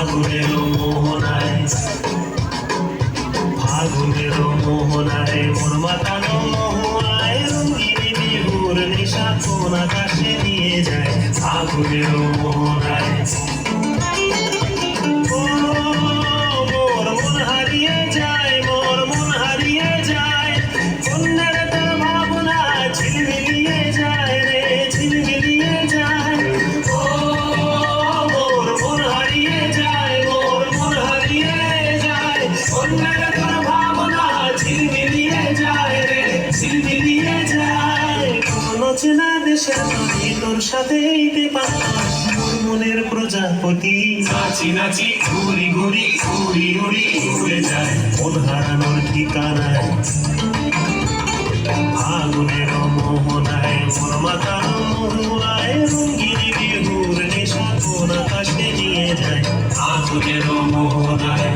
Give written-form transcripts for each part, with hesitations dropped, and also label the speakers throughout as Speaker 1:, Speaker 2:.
Speaker 1: ফাগুনের মোহনায় ফাগুনের মোহনায় মন মাতানো মোহনায় রঙিনী বিহুর নেশা কোন আকাশে নিয়ে যায় ফাগুনের মোহনায় মোর মন হারিয়ে যায় মোর মন হারিয়ে যায় কন্যার তোর ভাবনা ঝিলমিলিয়ে যায় রে ঝিলমিলিয়ে যায় মোর মন হারিয়ে যায় মোর মন হারিয়ে যায় কন্যার তোর ভাবনা ঝিলমিলিয়ে যায় রে ঝিলমিলিয়ে যায় কোন চেনা দেশের নদী তোর সাথে মোর মনের প্রজাপতি নাচি নাচি ঘুরি ঘুরি ঘুরি ঘুরি উড়ে যায় মন হারানোর ঠিকানায় ফাগুনের মোহনায় মন মাতানো মোহনায় রঙিনী বিহুর নেশা কোন আকাশে নিয়ে যায় ফাগুনের মোহনায়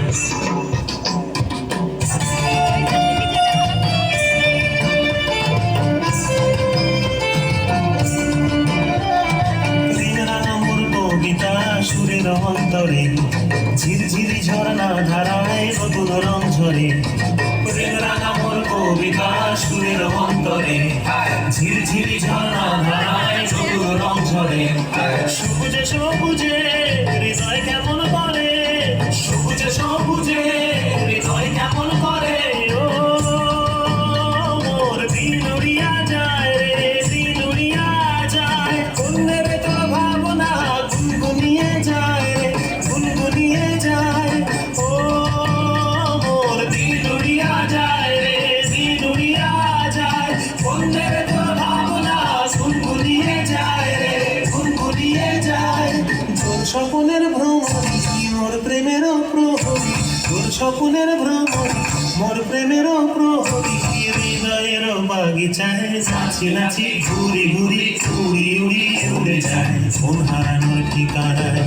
Speaker 1: সুরের অন্তরে ঝিরঝিরি ঝর্ণা ধারায় নতুন রং ঝরে রাঙা মোর কবিতা সুরের অন্তরে ঝিরঝিরি ঝর্ণা ধারায় নতুন রং ঝরে সবুজে সবুজে হৃদয় কেমন করে সবুজে সবুজে হৃদয় কেমন করে ও মোর দিন উড়িয়া যায় রে দিন উড়িয়া যায় কন্যের তোর ভাবনা গুনগুনিয়ে যায় রে গুনগুনিয়ে যায় ও মোর দিন উড়িয়া যায় রে দিন উড়িয়া যায় কন্যের তোর ভাবনা গুনগুনিয়ে যায় রে গুনগুনিয়ে যায় তোর স্বপ্নের ভ্রমণ মোর প্রেমের প্রহরী তোর স্বপ্নের ভ্রমণ মোর প্রেমের প্রহরী হৃদয়ের বাগিচায় নাচি নাচি ঘুরি ঘুরি উড়ি উড়ি উড়ে যায় মন হারানোর ঠিকানায়